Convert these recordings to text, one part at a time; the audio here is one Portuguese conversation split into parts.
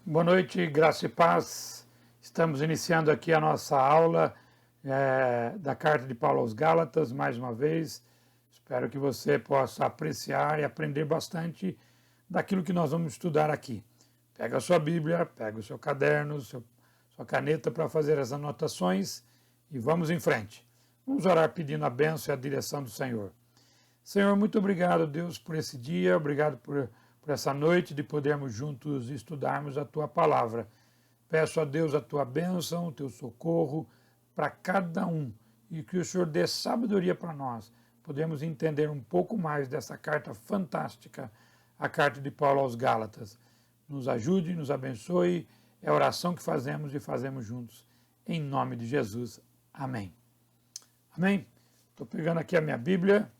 Boa noite, graça e paz. Estamos iniciando aqui a nossa aula da Carta de Paulo aos Gálatas, mais uma vez. Espero que você possa apreciar e aprender bastante daquilo que nós vamos estudar aqui. Pega a sua Bíblia, pega o seu caderno, sua caneta para fazer as anotações e vamos em frente. Vamos orar pedindo a bênção e a direção do Senhor. Senhor, muito obrigado, Deus, por esse dia, obrigado por essa noite de podermos juntos estudarmos a Tua Palavra. Peço a Deus a Tua bênção, o Teu socorro para cada um e que o Senhor dê sabedoria para nós, podemos entender um pouco mais dessa carta fantástica, a carta de Paulo aos Gálatas. Nos ajude, nos abençoe, é a oração que fazemos e fazemos juntos. Em nome de Jesus. Amém. Amém? Estou pegando aqui a minha Bíblia,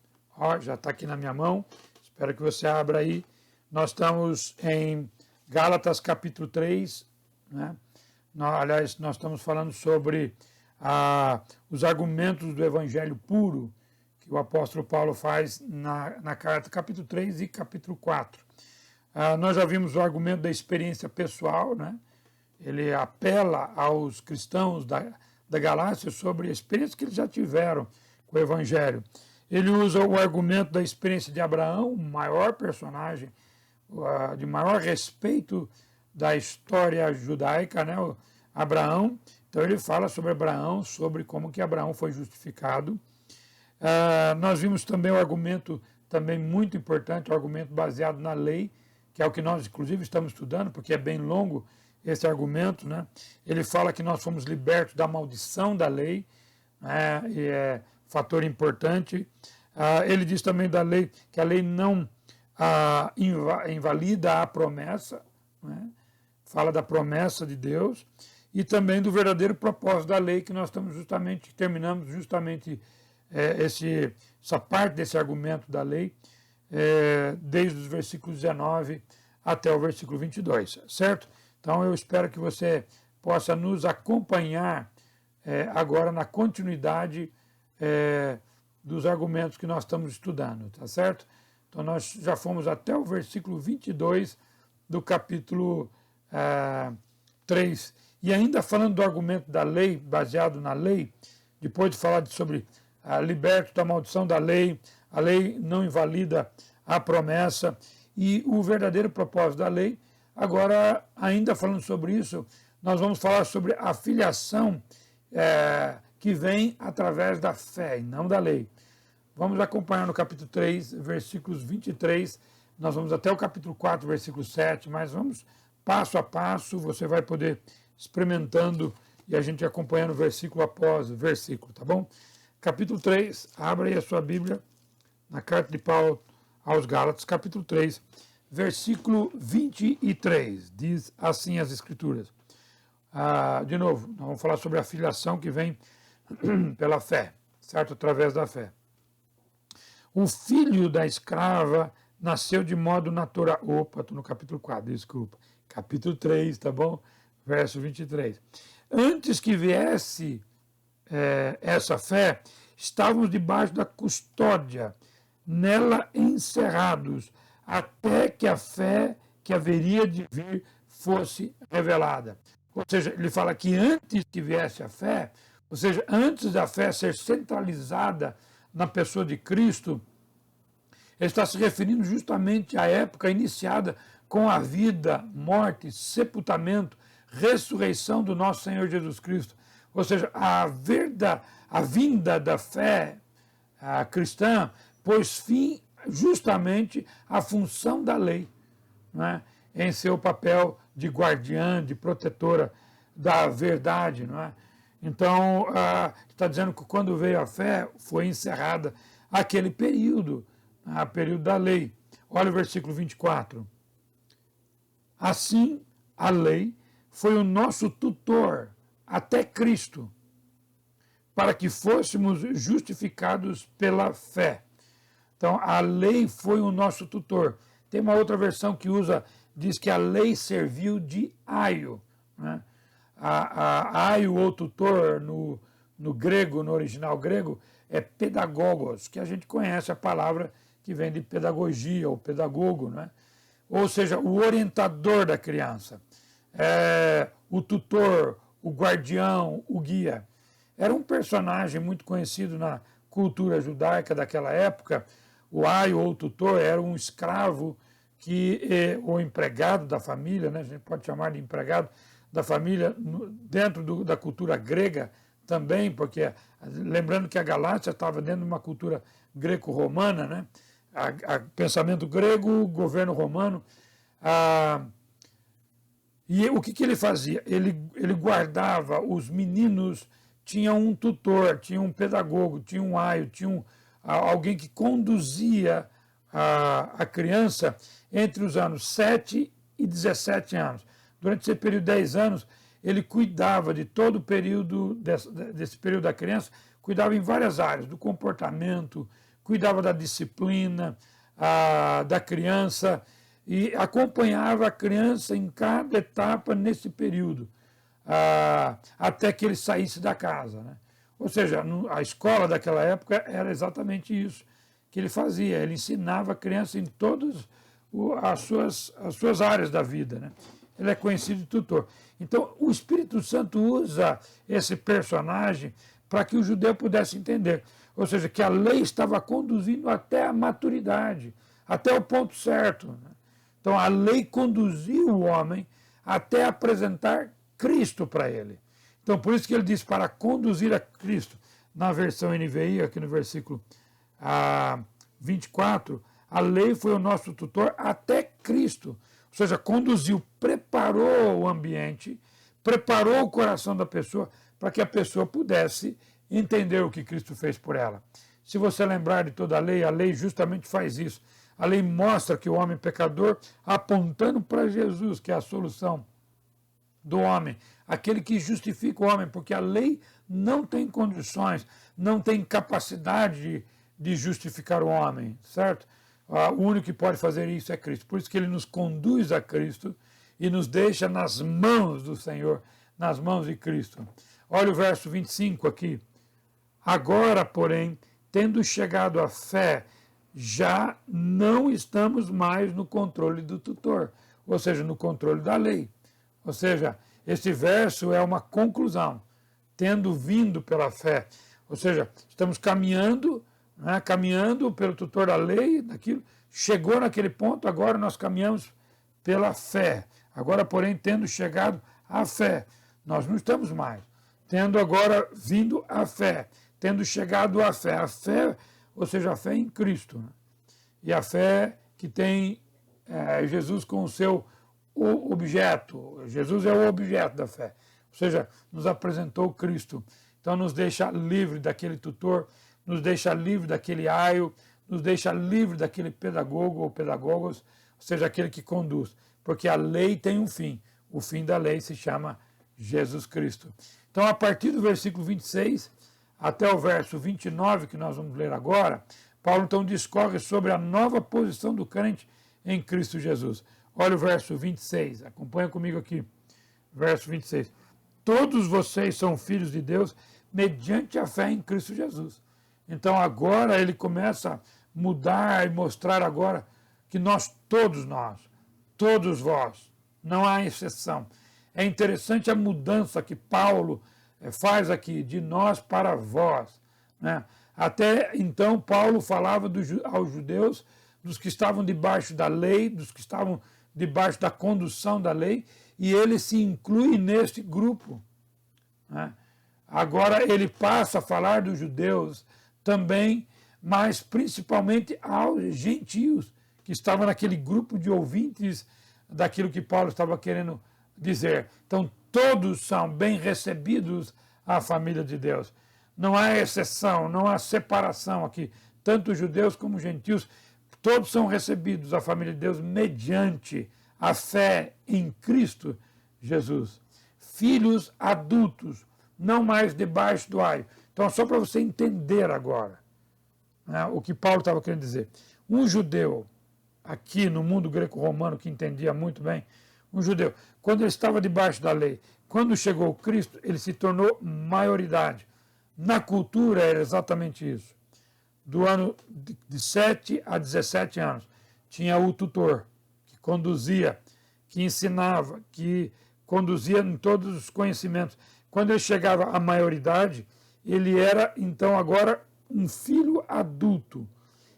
já está aqui na minha mão, espero que você abra aí. Nós estamos em Gálatas capítulo 3, né? Aliás, nós estamos falando sobre os argumentos do Evangelho puro que o apóstolo Paulo faz na carta capítulo 3 e capítulo 4. Nós já vimos o argumento da experiência pessoal, né? Ele apela aos cristãos da Galácia sobre a experiência que eles já tiveram com o Evangelho. Ele usa o argumento da experiência de Abraão, o maior personagem de maior respeito da história judaica, né? O Abraão. Então ele fala sobre Abraão, sobre como que Abraão foi justificado. Nós vimos também o argumento também muito importante, o argumento baseado na lei, que é o que nós inclusive estamos estudando, porque é bem longo esse argumento, né? Ele fala que nós fomos libertos da maldição da lei, né? E é fator importante. Ele diz também da lei que a lei não invalida a promessa, né? Fala da promessa de Deus e também do verdadeiro propósito da lei, que nós terminamos justamente essa parte desse argumento da lei, desde os versículos 19 até o versículo 22, certo? Então eu espero que você possa nos acompanhar agora na continuidade dos argumentos que nós estamos estudando, tá certo? Então, nós já fomos até o versículo 22 do capítulo 3. E ainda falando do argumento da lei, baseado na lei, depois de falar sobre liberto da maldição da lei, a lei não invalida a promessa e o verdadeiro propósito da lei. Agora, ainda falando sobre isso, nós vamos falar sobre a filiação que vem através da fé e não da lei. Vamos acompanhar no capítulo 3, versículos 23, nós vamos até o capítulo 4, versículo 7, mas vamos passo a passo, você vai poder experimentando e a gente acompanhando versículo após versículo, tá bom? Capítulo 3, abra aí a sua Bíblia, na carta de Paulo aos Gálatas, capítulo 3, versículo 23, diz assim as Escrituras. De novo, nós vamos falar sobre a filiação que vem pela fé, certo? Através da fé. O filho da escrava nasceu de modo natural. Opa, estou no capítulo 4, desculpa. Capítulo 3, tá bom? Verso 23. Antes que viesse essa fé, estávamos debaixo da custódia, nela encerrados, até que a fé que haveria de vir fosse revelada. Ou seja, ele fala que antes que viesse a fé, ou seja, antes da fé ser centralizada na pessoa de Cristo, ele está se referindo justamente à época iniciada com a vida, morte, sepultamento, ressurreição do nosso Senhor Jesus Cristo. Ou seja, a vinda da fé cristã pôs fim justamente à função da lei, né, em seu papel de guardiã, de protetora da verdade, não é? Então, está dizendo que quando veio a fé, foi encerrada aquele período da lei. Olha o versículo 24. Assim, a lei foi o nosso tutor até Cristo, para que fôssemos justificados pela fé. Então, a lei foi o nosso tutor. Tem uma outra versão que diz que a lei serviu de aio, né? Aio ou tutor no grego, no original grego, é pedagogos, que a gente conhece a palavra que vem de pedagogia ou pedagogo, né? Ou seja, o orientador da criança. o tutor, o guardião, o guia. Era um personagem muito conhecido na cultura judaica daquela época. O aio ou tutor era um escravo ou empregado da família, né? A gente pode chamar de empregado da família dentro da cultura grega também, porque lembrando que a Galácia estava dentro de uma cultura greco-romana, né? Pensamento grego, governo romano. E o que ele fazia? Ele guardava os meninos, tinha um tutor, tinha um pedagogo, tinha um aio, tinha alguém que conduzia a criança entre os anos 7 e 17 anos. Durante esse período de 10 anos, ele cuidava de todo o período, desse período da criança, cuidava em várias áreas, do comportamento, cuidava da disciplina da criança e acompanhava a criança em cada etapa nesse período, até que ele saísse da casa, né? Ou seja, a escola daquela época era exatamente isso que ele fazia. Ele ensinava a criança em todas as suas áreas da vida, né? Ele é conhecido de tutor. Então, o Espírito Santo usa esse personagem para que o judeu pudesse entender. Ou seja, que a lei estava conduzindo até a maturidade, até o ponto certo, né? Então, a lei conduziu o homem até apresentar Cristo para ele. Então, por isso que ele diz para conduzir a Cristo. Na versão NVI, aqui no versículo 24, a lei foi o nosso tutor até Cristo. Ou seja, conduziu, preparou o ambiente, preparou o coração da pessoa para que a pessoa pudesse entender o que Cristo fez por ela. Se você lembrar de toda a lei justamente faz isso. A lei mostra que o homem pecador, apontando para Jesus, que é a solução do homem, aquele que justifica o homem, porque a lei não tem condições, não tem capacidade de justificar o homem, certo? O único que pode fazer isso é Cristo. Por isso que ele nos conduz a Cristo e nos deixa nas mãos do Senhor, nas mãos de Cristo. Olha o verso 25 aqui. Agora, porém, tendo chegado à fé, já não estamos mais no controle do tutor, ou seja, no controle da lei. Ou seja, esse verso é uma conclusão, tendo vindo pela fé. Ou seja, estamos caminhando, né, caminhando pelo tutor da lei, daquilo, chegou naquele ponto, agora nós caminhamos pela fé. Agora, porém, tendo chegado à fé, nós não estamos mais. Tendo agora vindo à fé, tendo chegado à fé. A fé, ou seja, a fé em Cristo, né? E a fé que tem Jesus com o seu objeto. Jesus é o objeto da fé. Ou seja, nos apresentou Cristo. Então nos deixa livre daquele tutor, nos deixa livre daquele aio, nos deixa livre daquele pedagogo ou pedagogos, ou seja, aquele que conduz. Porque a lei tem um fim. O fim da lei se chama Jesus Cristo. Então, a partir do versículo 26 até o verso 29, que nós vamos ler agora, Paulo então discorre sobre a nova posição do crente em Cristo Jesus. Olha o verso 26, acompanha comigo aqui. Verso 26. Todos vocês são filhos de Deus mediante a fé em Cristo Jesus. Então agora ele começa a mudar e mostrar agora que todos vós, não há exceção. É interessante a mudança que Paulo faz aqui, de nós para vós, né? Até então Paulo falava aos judeus, dos que estavam debaixo da lei, dos que estavam debaixo da condução da lei, e ele se inclui neste grupo, né? Agora ele passa a falar dos judeus também, mas principalmente aos gentios, que estavam naquele grupo de ouvintes daquilo que Paulo estava querendo dizer. Então, todos são bem recebidos à família de Deus. Não há exceção, não há separação aqui. Tanto judeus como gentios, todos são recebidos à família de Deus mediante a fé em Cristo Jesus. Filhos adultos, não mais debaixo do aio. Então, só para você entender agora, né, o que Paulo estava querendo dizer. Um judeu, aqui no mundo greco-romano, que entendia muito bem, um judeu, quando ele estava debaixo da lei, quando chegou Cristo, ele se tornou maioridade. Na cultura era exatamente isso. Do ano de 7 a 17 anos, tinha o tutor, que conduzia, que ensinava, que conduzia em todos os conhecimentos. Quando ele chegava à maioridade, ele era, então, agora um filho adulto.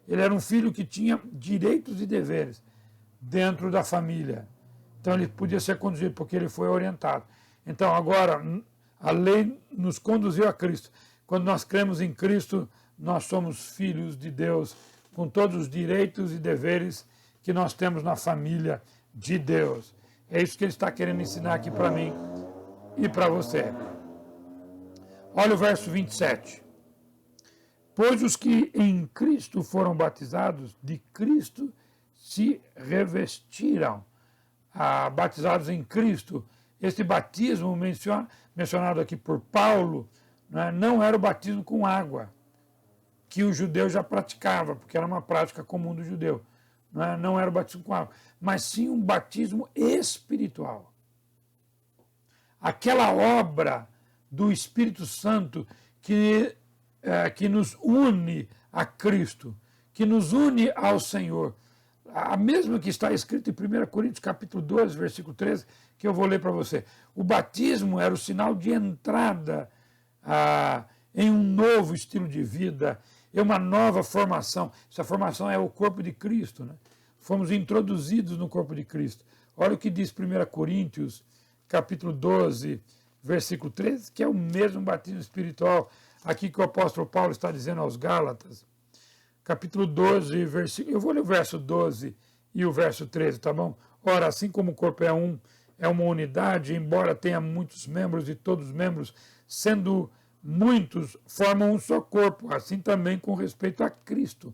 Ele era um filho que tinha direitos e deveres dentro da família. Então, ele podia ser conduzido, porque ele foi orientado. Então, agora, a lei nos conduziu a Cristo. Quando nós cremos em Cristo, nós somos filhos de Deus, com todos os direitos e deveres que nós temos na família de Deus. É isso que ele está querendo ensinar aqui para mim e para você. Olha o verso 27. Pois os que em Cristo foram batizados, de Cristo se revestiram. Batizados em Cristo. Este batismo mencionado aqui por Paulo, não era o batismo com água, que o judeu já praticava, porque era uma prática comum do judeu. Não era o batismo com água, mas sim um batismo espiritual. Aquela obra do Espírito Santo que nos une a Cristo, que nos une ao Senhor. A mesma que está escrito em 1 Coríntios capítulo 12, versículo 13, que eu vou ler para você. O batismo era o sinal de entrada em um novo estilo de vida, em uma nova formação. Essa formação é o corpo de Cristo, né? Fomos introduzidos no corpo de Cristo. Olha o que diz 1 Coríntios capítulo 12, versículo 13, que é o mesmo batismo espiritual aqui que o apóstolo Paulo está dizendo aos Gálatas. Capítulo 12, versículo... Eu vou ler o verso 12 e o verso 13, tá bom? Ora, assim como o corpo é uma unidade, embora tenha muitos membros e todos os membros, sendo muitos, formam um só corpo, assim também com respeito a Cristo.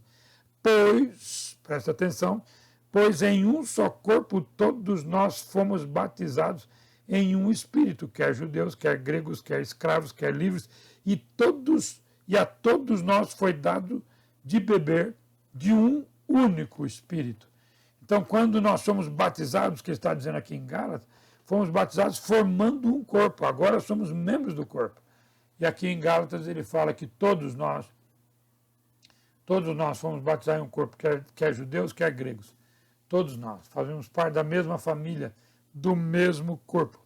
Pois, presta atenção, pois em um só corpo todos nós fomos batizados em um espírito, quer judeus, quer gregos, quer escravos, quer livres, e a todos nós foi dado de beber de um único espírito. Então, quando nós somos batizados, que ele está dizendo aqui em Gálatas, fomos batizados formando um corpo, agora somos membros do corpo. E aqui em Gálatas ele fala que todos nós fomos batizados em um corpo, quer judeus, quer gregos. Todos nós fazemos parte da mesma família, do mesmo corpo,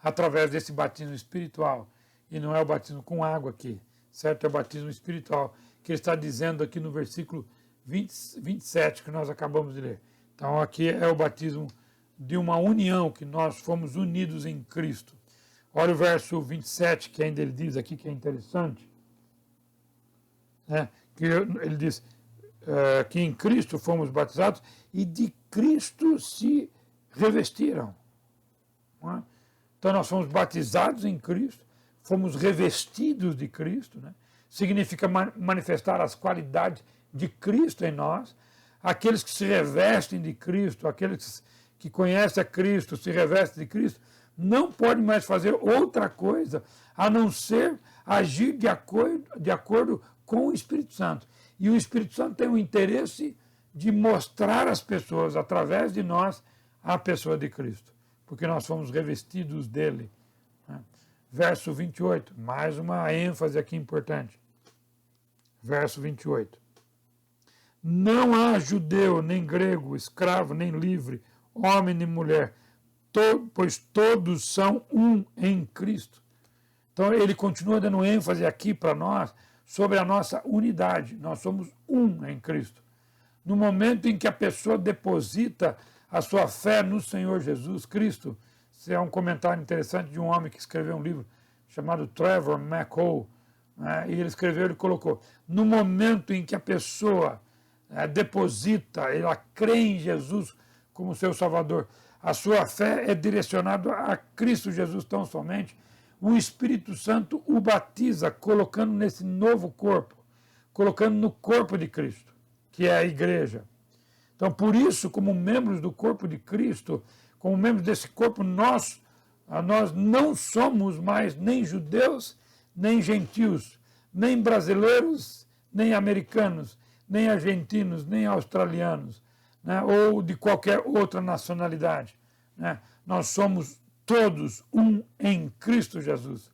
através desse batismo espiritual. E não é o batismo com água aqui, certo? É o batismo espiritual, que ele está dizendo aqui no versículo 27, que nós acabamos de ler. Então aqui é o batismo de uma união, que nós fomos unidos em Cristo. Olha o verso 27, que ainda ele diz aqui, que é interessante, né? Que ele diz que em Cristo fomos batizados e de Cristo se revestiram. Não é? Então nós fomos batizados em Cristo, fomos revestidos de Cristo, né? Significa manifestar as qualidades de Cristo em nós. Aqueles que se revestem de Cristo, aqueles que conhecem a Cristo, se revestem de Cristo, não podem mais fazer outra coisa a não ser agir de acordo com o Espírito Santo. E o Espírito Santo tem o interesse de mostrar às pessoas, através de nós, a pessoa de Cristo, porque nós fomos revestidos dele. Verso 28, mais uma ênfase aqui importante. Verso 28. Não há judeu, nem grego, escravo, nem livre, homem nem mulher, pois todos são um em Cristo. Então ele continua dando ênfase aqui para nós sobre a nossa unidade. Nós somos um em Cristo. No momento em que a pessoa deposita a sua fé no Senhor Jesus Cristo, isso é um comentário interessante de um homem que escreveu um livro chamado Trevor McCall, né? E ele escreveu, ele colocou, no momento em que a pessoa deposita, ela crê em Jesus como seu Salvador, a sua fé é direcionada a Cristo Jesus tão somente, o Espírito Santo o batiza, colocando nesse novo corpo, colocando no corpo de Cristo, que é a igreja. Então, por isso, como membros do corpo de Cristo, como membros desse corpo, nós não somos mais nem judeus, nem gentios, nem brasileiros, nem americanos, nem argentinos, nem australianos, né, ou de qualquer outra nacionalidade. Né? Nós somos todos um em Cristo Jesus.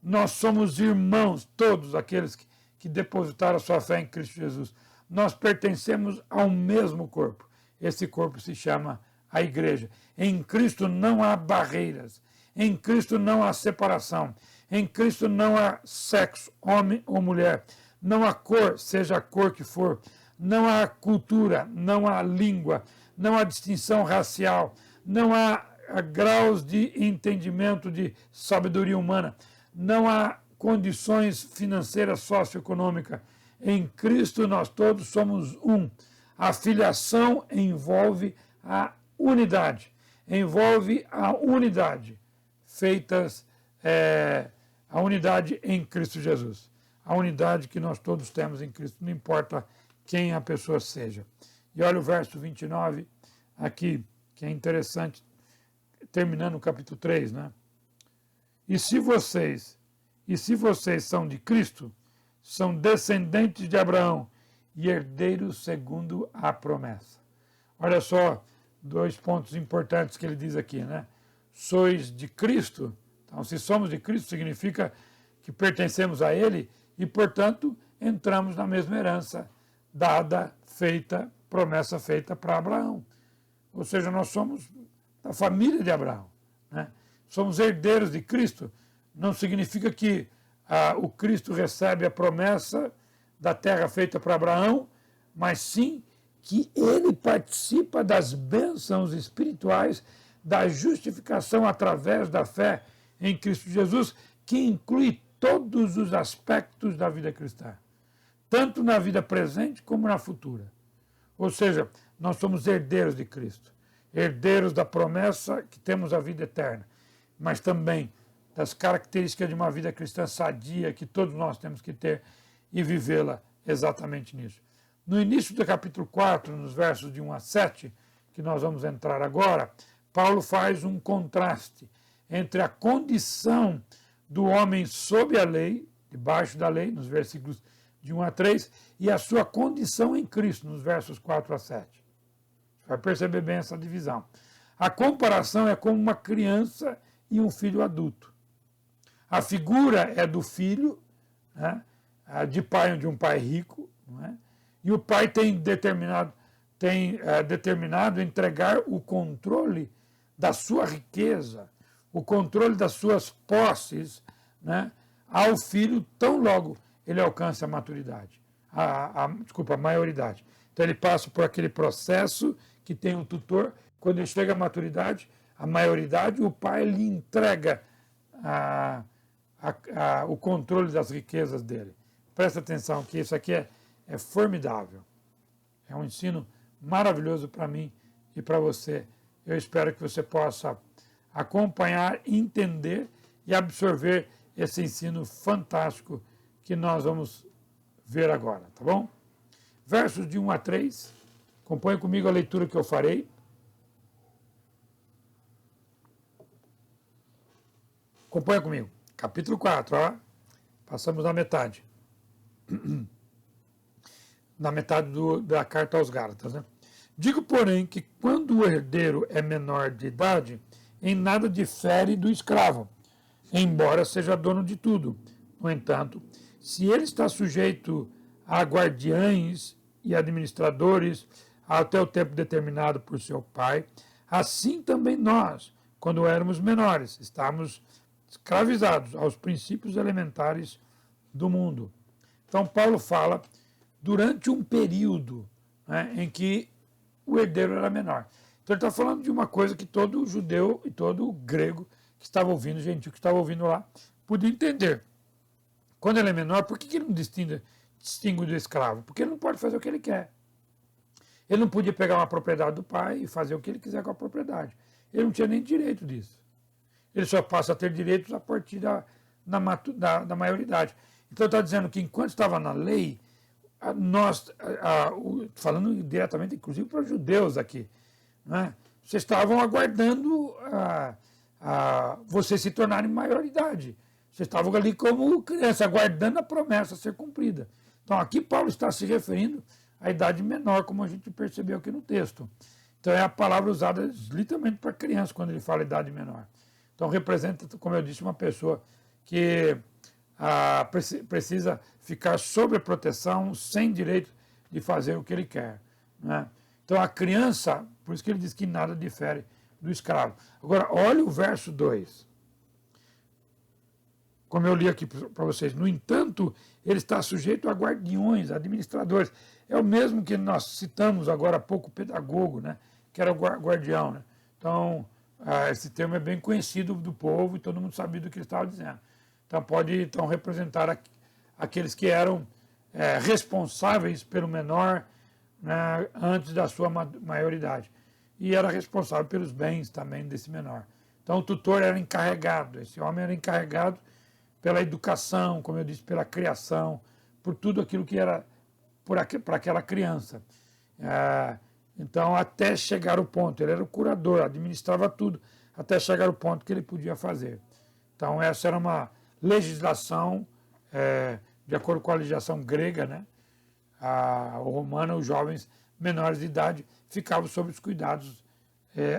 Nós somos irmãos, todos aqueles que depositaram a sua fé em Cristo Jesus. Nós pertencemos ao mesmo corpo. Esse corpo se chama a a igreja. Em Cristo não há barreiras. Em Cristo não há separação. Em Cristo não há sexo, homem ou mulher. Não há cor, seja a cor que for. Não há cultura, não há língua, não há distinção racial, não há graus de entendimento de sabedoria humana, não há condições financeiras socioeconômicas. Em Cristo nós todos somos um. A filiação envolve a unidade, a unidade em Cristo Jesus, a unidade que nós todos temos em Cristo, não importa quem a pessoa seja. E olha o verso 29 aqui, que é interessante, terminando o capítulo 3, né? E se vocês são de Cristo, são descendentes de Abraão e herdeiros segundo a promessa. Olha só, 2 pontos importantes que ele diz aqui, né? Sois de Cristo. Então, se somos de Cristo, significa que pertencemos a Ele e, portanto, entramos na mesma herança promessa feita para Abraão. Ou seja, nós somos da família de Abraão, né? Somos herdeiros de Cristo. Não significa que o Cristo recebe a promessa da terra feita para Abraão, mas sim que ele participa das bênçãos espirituais da justificação através da fé em Cristo Jesus, que inclui todos os aspectos da vida cristã, tanto na vida presente como na futura. Ou seja, nós somos herdeiros de Cristo, herdeiros da promessa que temos a vida eterna, mas também das características de uma vida cristã sadia que todos nós temos que ter e vivê-la exatamente nisso. No início do capítulo 4, nos versos de 1 a 7, que nós vamos entrar agora, Paulo faz um contraste entre a condição do homem sob a lei, debaixo da lei, nos versículos de 1 a 3, e a sua condição em Cristo, nos versos 4 a 7. Você vai perceber bem essa divisão. A comparação é como uma criança e um filho adulto. A figura é do filho, né, de um pai rico, não é? E o pai tem determinado entregar o controle da sua riqueza, o controle das suas posses, né, ao filho tão logo ele alcança a maturidade, a maioridade. Então ele passa por aquele processo que tem um tutor. Quando ele chega à maturidade, a maioridade, o pai lhe entrega o controle das riquezas dele. Presta atenção que isso aqui é formidável. É um ensino maravilhoso para mim e para você. Eu espero que você possa acompanhar, entender e absorver esse ensino fantástico que nós vamos ver agora, tá bom? Versos de 1 a 3. Acompanhe comigo a leitura que eu farei. Acompanha comigo. Capítulo 4, ó. Passamos na metade. Na metade da carta aos Gálatas, né? Digo, porém, que quando o herdeiro é menor de idade, em nada difere do escravo, embora seja dono de tudo. No entanto, se ele está sujeito a guardiães e administradores até o tempo determinado por seu pai, assim também nós, quando éramos menores, estávamos escravizados aos princípios elementares do mundo. Então, Paulo fala durante um período, né, em que o herdeiro era menor. Então, ele está falando de uma coisa que todo judeu e todo grego que estava ouvindo, gentil que estava ouvindo lá, podia entender. Quando ele é menor, por que ele não distingue do escravo? Porque ele não pode fazer o que ele quer. Ele não podia pegar uma propriedade do pai e fazer o que ele quiser com a propriedade. Ele não tinha nem direito disso. Ele só passa a ter direitos a partir da maioridade. Então, está dizendo que enquanto estava na lei, falando diretamente, inclusive, para os judeus aqui, né, vocês estavam aguardando vocês se tornarem maioridade. Vocês estavam ali como criança, aguardando a promessa ser cumprida. Então, aqui Paulo está se referindo à idade menor, como a gente percebeu aqui no texto. Então, é a palavra usada literalmente para criança, quando ele fala idade menor. Então, representa, como eu disse, uma pessoa que precisa ficar sob proteção, sem direito de fazer o que ele quer, né? Então, a criança, Por isso que ele diz que nada difere do escravo. Agora, olha o verso 2. Como eu li aqui para vocês. No entanto, ele está sujeito a guardiões, administradores. É o mesmo que nós citamos agora há pouco, o pedagogo, né? Que era o guardião. Né? Então, esse termo é bem conhecido do povo e todo mundo sabia do que ele estava dizendo. Então, pode representar aqueles que eram responsáveis pelo menor, né, antes da sua maioridade. E era responsável pelos bens também desse menor. Então, o tutor era encarregado, esse homem era encarregado pela educação, como eu disse, pela criação, por tudo aquilo que era para aquela criança. Então, até chegar o ponto, ele era o curador, administrava tudo, até chegar o ponto que ele podia fazer. Então, essa era uma legislação, de acordo com a legislação grega, né? O romana, os jovens menores de idade ficavam sob os cuidados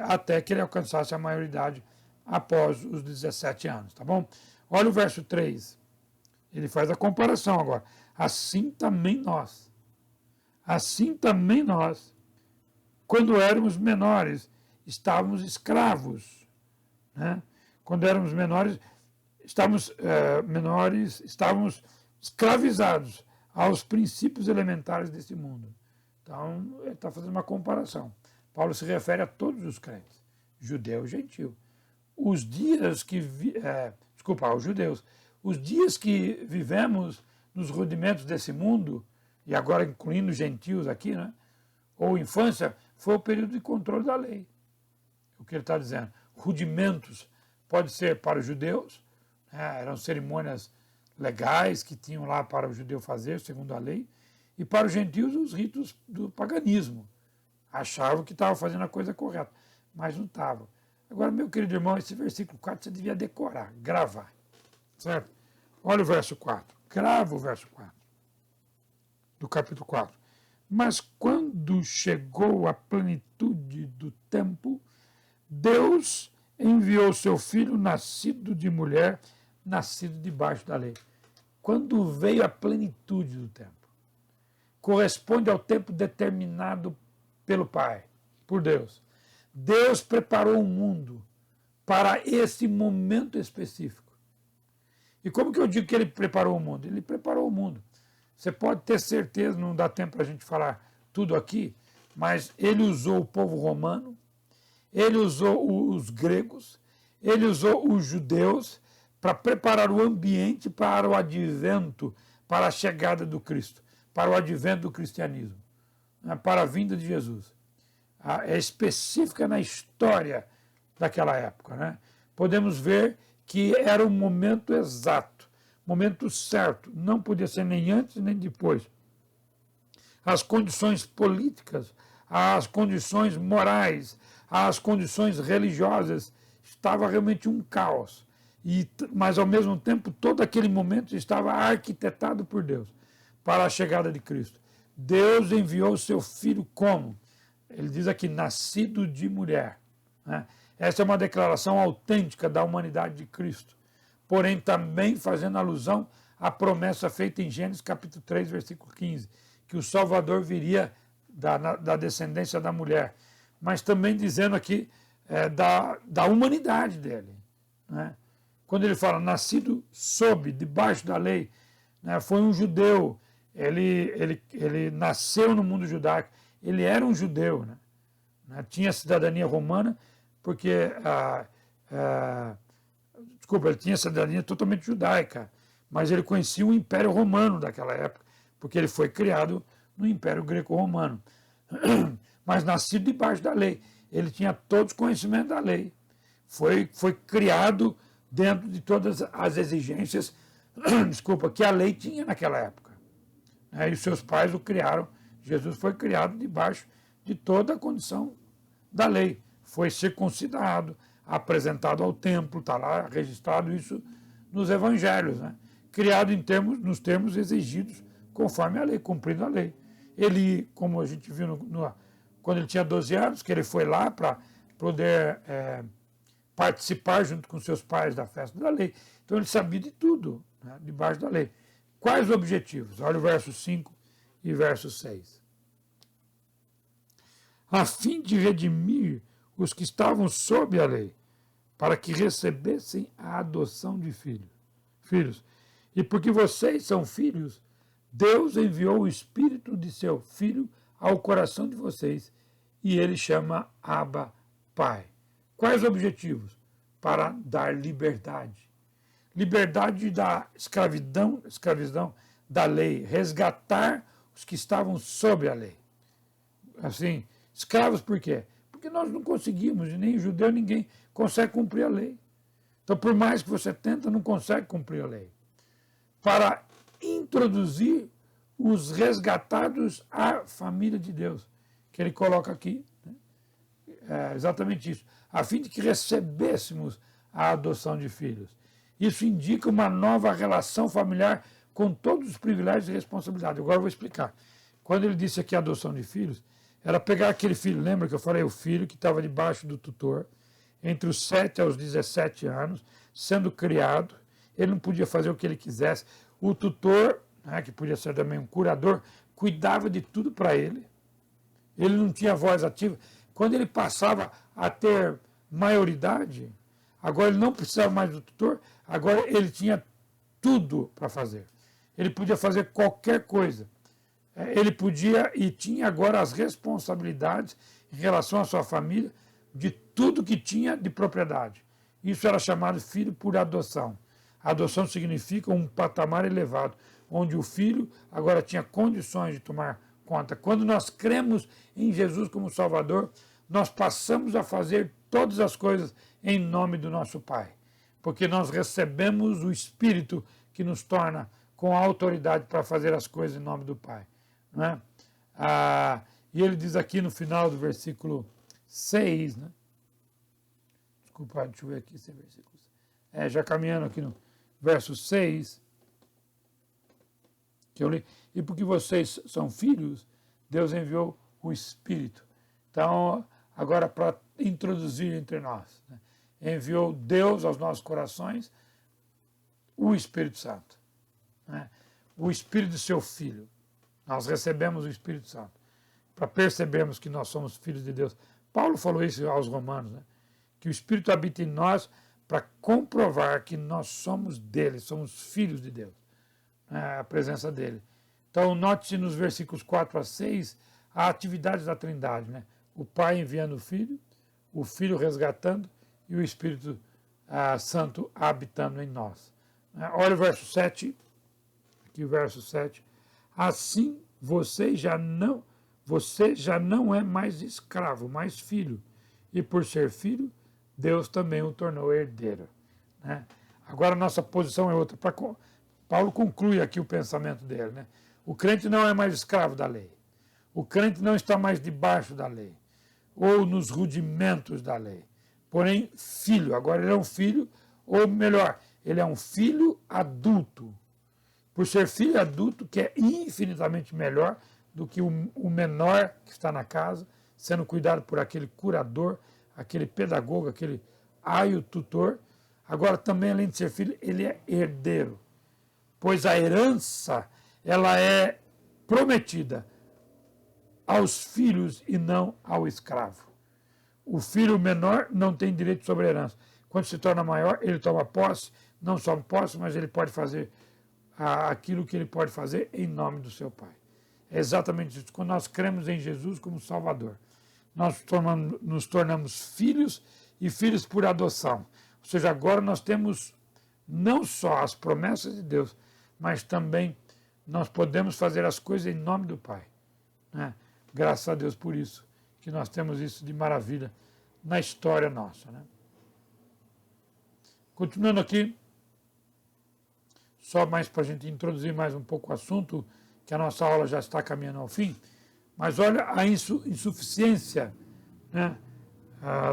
até que ele alcançasse a maioridade após os 17 anos, tá bom? Olha o verso 3, ele faz a comparação agora. Assim também nós, quando éramos menores, estávamos escravos, né? Quando éramos menores, estávamos escravizados aos princípios elementares desse mundo. Então, ele está fazendo uma comparação. Paulo se refere a todos os crentes, judeu e gentil. Os dias que aos judeus. Os dias que vivemos nos rudimentos desse mundo, e agora incluindo os gentios aqui, né? Ou infância, foi o período de controle da lei. O que ele está dizendo? Rudimentos pode ser para os judeus, né? Eram cerimônias legais que tinham lá para o judeu fazer, segundo a lei, e para os gentios os ritos do paganismo. Achavam que estavam fazendo a coisa correta, mas não estavam. Agora, meu querido irmão, esse versículo 4 você devia decorar, gravar, certo? Olha o verso 4, grava o verso 4 do capítulo 4. Mas quando chegou a plenitude do tempo, Deus enviou seu filho, nascido de mulher, nascido debaixo da lei. Quando veio a plenitude do tempo, corresponde ao tempo determinado pelo Pai, por Deus. Deus preparou o mundo para esse momento específico. E como que eu digo que ele preparou o mundo? Ele preparou o mundo. Você pode ter certeza, não dá tempo para a gente falar tudo aqui, mas ele usou o povo romano, ele usou os gregos, ele usou os judeus para preparar o ambiente para o advento, para a chegada do Cristo, para o advento do cristianismo, para a vinda de Jesus. É específica na história daquela época, né? Podemos ver que era o momento exato, momento certo, não podia ser nem antes nem depois. As condições políticas, as condições morais, as condições religiosas, estava realmente um caos. Mas, ao mesmo tempo, todo aquele momento estava arquitetado por Deus para a chegada de Cristo. Deus enviou o seu Filho como? Ele diz aqui, nascido de mulher. Né? Essa é uma declaração autêntica da humanidade de Cristo, porém também fazendo alusão à promessa feita em Gênesis capítulo 3, versículo 15, que o Salvador viria da descendência da mulher, mas também dizendo aqui da humanidade dele. Né? Quando ele fala nascido debaixo da lei, né? Foi um judeu, ele nasceu no mundo judaico, ele era um judeu, né? Tinha cidadania romana, porque, ele tinha cidadania totalmente judaica, mas ele conhecia o Império Romano daquela época, porque ele foi criado no Império Greco-Romano. Mas nascido debaixo da lei, ele tinha todos os conhecimentos da lei. Foi criado dentro de todas as exigências, que a lei tinha naquela época. E os seus pais o criaram. Jesus foi criado debaixo de toda a condição da lei. Foi circuncidado, apresentado ao templo, está lá registrado isso nos evangelhos, né? Criado nos termos exigidos conforme a lei, cumprindo a lei. Ele, como a gente viu quando ele tinha 12 anos, que ele foi lá para poder participar junto com seus pais da festa da lei. Então ele sabia de tudo, né, debaixo da lei. Quais os objetivos? Olha o verso 5 e verso 6. a fim de redimir os que estavam sob a lei, para que recebessem a adoção de filhos. E porque vocês são filhos, Deus enviou o Espírito de seu Filho ao coração de vocês, e ele chama Abba, Pai. Quais objetivos? Para dar liberdade. Liberdade da escravidão da lei, resgatar os que estavam sob a lei. Assim, escravos por quê? Porque nós não conseguimos, nem judeu, ninguém consegue cumprir a lei. Então, por mais que você tenta, não consegue cumprir a lei. Para introduzir os resgatados à família de Deus, que ele coloca aqui. Né? É exatamente isso. A fim de que recebêssemos a adoção de filhos. Isso indica uma nova relação familiar com todos os privilégios e responsabilidades. Agora eu vou explicar. Quando ele disse aqui adoção de filhos, era pegar aquele filho, lembra que eu falei, o filho que estava debaixo do tutor, entre os 7 aos 17 anos, sendo criado, ele não podia fazer o que ele quisesse. O tutor, né, que podia ser também um curador, cuidava de tudo para ele. Ele não tinha voz ativa. Quando ele passava a ter maioridade, agora ele não precisava mais do tutor, agora ele tinha tudo para fazer. Ele podia fazer qualquer coisa. Ele podia e tinha agora as responsabilidades em relação à sua família, de tudo que tinha de propriedade. Isso era chamado filho por adoção. A adoção significa um patamar elevado, onde o filho agora tinha condições de tomar conta. Quando nós cremos em Jesus como Salvador, nós passamos a fazer todas as coisas em nome do nosso Pai, porque nós recebemos o Espírito que nos torna com autoridade para fazer as coisas em nome do Pai. Não é? E ele diz aqui no final do versículo 6, né? Desculpa, deixa eu ver aqui esse versículo. Já caminhando aqui no verso 6, que eu li. E porque vocês são filhos, Deus enviou o Espírito. Então, agora para introduzir entre nós, né? Enviou Deus aos nossos corações o Espírito Santo. Né? O Espírito do seu Filho. Nós recebemos o Espírito Santo para percebermos que nós somos filhos de Deus. Paulo falou isso aos Romanos, né? Que o Espírito habita em nós para comprovar que nós somos dele, somos filhos de Deus, né? A presença dele. Então, note-se nos versículos 4 a 6 a atividade da Trindade, né? O Pai enviando o Filho resgatando e o Espírito Santo habitando em nós. Olha o verso 7, aqui o verso 7. Assim você já não é mais escravo, mais filho. E por ser filho, Deus também o tornou herdeiro. Né? Agora a nossa posição é outra. Paulo conclui aqui o pensamento dele. Né? O crente não é mais escravo da lei. O crente não está mais debaixo da lei, ou nos rudimentos da lei. Porém, filho. Agora ele é um filho, ou melhor, ele é um filho adulto. Por ser filho adulto, que é infinitamente melhor do que o menor que está na casa, sendo cuidado por aquele curador, aquele pedagogo, aquele aio tutor. Agora, também, além de ser filho, ele é herdeiro. Pois a herança, ela é prometida aos filhos e não ao escravo. O filho menor não tem direito sobre a herança. Quando se torna maior, ele toma posse, não só posse, mas ele pode fazer aquilo que ele pode fazer em nome do seu Pai. É exatamente isso. Quando nós cremos em Jesus como Salvador, nós nos tornamos filhos e filhos por adoção. Ou seja, agora nós temos não só as promessas de Deus, mas também nós podemos fazer as coisas em nome do Pai. Né? Graças a Deus por isso, que nós temos isso de maravilha na história nossa. Né? Continuando aqui, só mais para a gente introduzir mais um pouco o assunto, que a nossa aula já está caminhando ao fim, mas olha a insuficiência, né,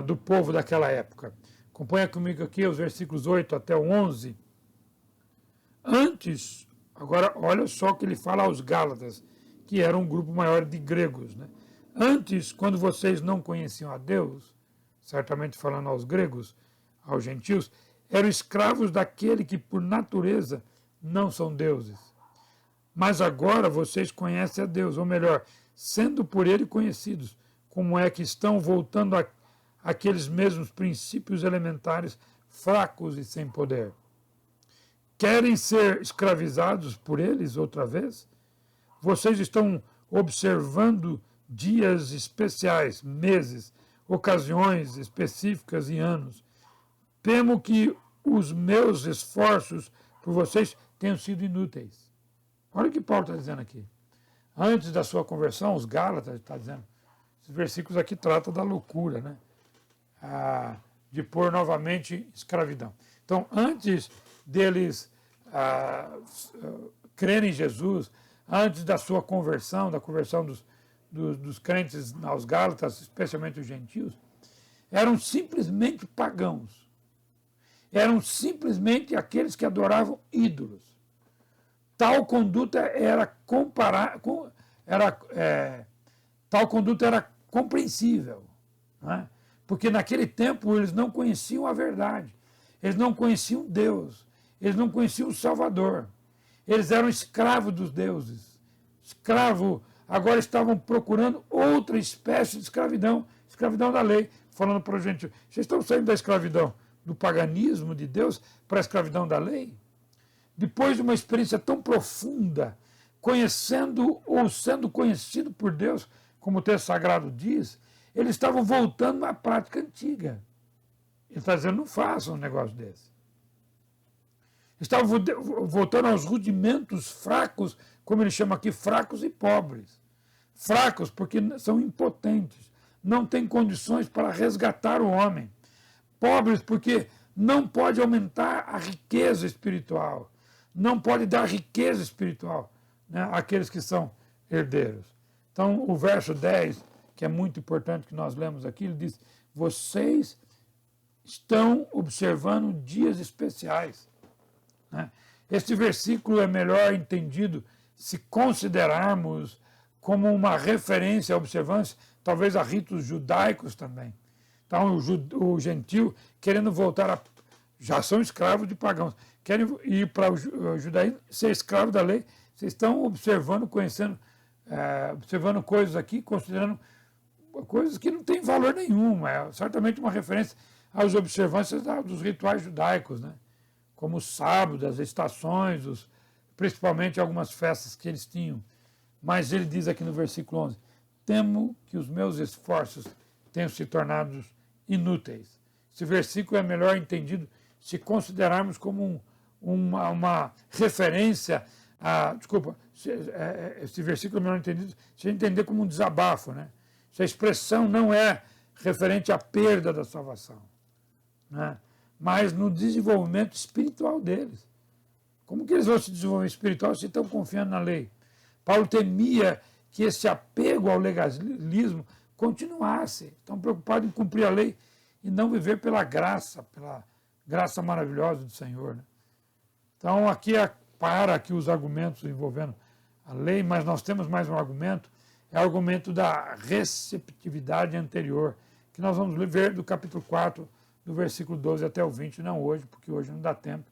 do povo daquela época. Acompanha comigo aqui os versículos 8 até o 11. Antes, agora olha só o que ele fala aos Gálatas, que era um grupo maior de gregos. Né? Antes, quando vocês não conheciam a Deus, certamente falando aos gregos, aos gentios, eram escravos daquele que por natureza não são deuses. Mas agora vocês conhecem a Deus, ou melhor, sendo por ele conhecidos, como é que estão voltando àqueles mesmos princípios elementares fracos e sem poder. Querem ser escravizados por eles outra vez? Vocês estão observando dias especiais, meses, ocasiões específicas e anos. Temo que os meus esforços por vocês tenham sido inúteis. Olha o que Paulo está dizendo aqui. Antes da sua conversão, os Gálatas, está dizendo, esses versículos aqui tratam da loucura, né? De pôr novamente escravidão. Então, antes deles crerem em Jesus, antes da sua conversão, da conversão dos crentes aos Gálatas, especialmente os gentios, eram simplesmente pagãos. Eram simplesmente aqueles que adoravam ídolos. Tal conduta era compreensível, né? Porque naquele tempo eles não conheciam a verdade, eles não conheciam Deus, eles não conheciam o Salvador, eles eram escravos dos deuses, agora estavam procurando outra espécie de escravidão, escravidão da lei, falando para os gentios, vocês estão saindo da escravidão do paganismo de Deus para a escravidão da lei? Depois de uma experiência tão profunda, conhecendo ou sendo conhecido por Deus, como o texto sagrado diz, eles estavam voltando à prática antiga. Ele está dizendo, não façam um negócio desse. Estavam voltando aos rudimentos fracos, como ele chama aqui, fracos e pobres. Fracos porque são impotentes, não têm condições para resgatar o homem. Pobres porque não pode aumentar a riqueza espiritual, não pode dar riqueza espiritual, né, àqueles que são herdeiros. Então, o verso 10, que é muito importante que nós lemos aqui, ele diz, vocês estão observando dias especiais. Né? Este versículo é melhor entendido se considerarmos como uma referência à observância, talvez a ritos judaicos também. Então, o gentio, querendo voltar já são escravos de pagãos, querem ir para o judaísmo, ser escravo da lei, vocês estão observando, conhecendo, observando coisas aqui, considerando coisas que não têm valor nenhum, é certamente uma referência às observâncias dos rituais judaicos, né? Como o sábado, as estações, principalmente algumas festas que eles tinham. Mas ele diz aqui no versículo 11, temo que os meus esforços tenham se tornado inúteis. Esse versículo é melhor entendido se considerarmos como uma referência esse versículo é melhor entendido se entender como um desabafo, né? Essa expressão não é referente à perda da salvação, né? Mas no desenvolvimento espiritual deles. Como que eles vão se desenvolver espiritual se estão confiando na lei? Paulo temia que esse apego ao legalismo continuasse. Estão preocupados em cumprir a lei e não viver pela graça maravilhosa do Senhor, né? Então, aqui para aqui os argumentos envolvendo a lei, mas nós temos mais um argumento, é o argumento da receptividade anterior, que nós vamos ver do capítulo 4, do versículo 12 até o 20, não hoje, porque hoje não dá tempo,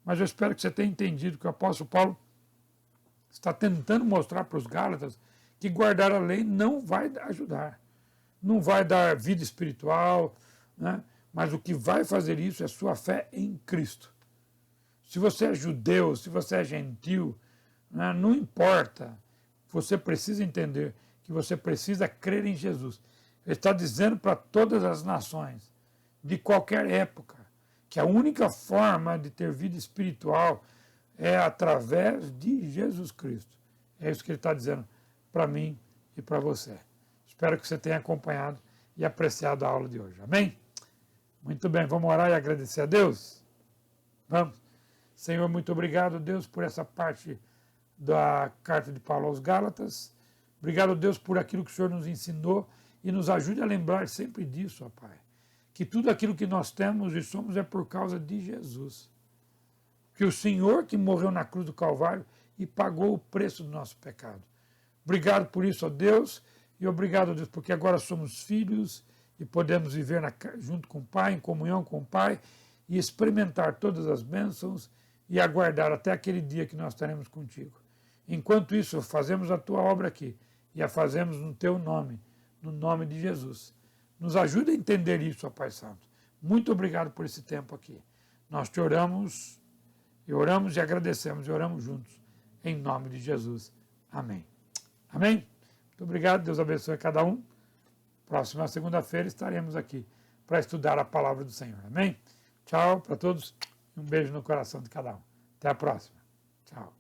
mas eu espero que você tenha entendido que o apóstolo Paulo está tentando mostrar para os Gálatas que guardar a lei não vai ajudar, não vai dar vida espiritual, né? Mas o que vai fazer isso é sua fé em Cristo. Se você é judeu, se você é gentil, né, não importa, você precisa entender que você precisa crer em Jesus. Ele está dizendo para todas as nações, de qualquer época, que a única forma de ter vida espiritual é através de Jesus Cristo. É isso que ele está dizendo para mim e para você. Espero que você tenha acompanhado e apreciado a aula de hoje. Amém? Muito bem, vamos orar e agradecer a Deus? Vamos. Senhor, muito obrigado, Deus, por essa parte da carta de Paulo aos Gálatas. Obrigado, Deus, por aquilo que o Senhor nos ensinou e nos ajude a lembrar sempre disso, ó Pai. Que tudo aquilo que nós temos e somos é por causa de Jesus. Que o Senhor que morreu na cruz do Calvário e pagou o preço do nosso pecado. Obrigado por isso, ó Deus, e obrigado, Deus, porque agora somos filhos e podemos viver junto com o Pai, em comunhão com o Pai, e experimentar todas as bênçãos e aguardar até aquele dia que nós estaremos contigo. Enquanto isso, fazemos a tua obra aqui e a fazemos no teu nome, no nome de Jesus. Nos ajude a entender isso, ó Pai Santo. Muito obrigado por esse tempo aqui. Nós te oramos e agradecemos e oramos juntos, em nome de Jesus. Amém. Amém? Muito obrigado, Deus abençoe a cada um. Próxima segunda-feira estaremos aqui para estudar a palavra do Senhor. Amém? Tchau para todos e um beijo no coração de cada um. Até a próxima. Tchau.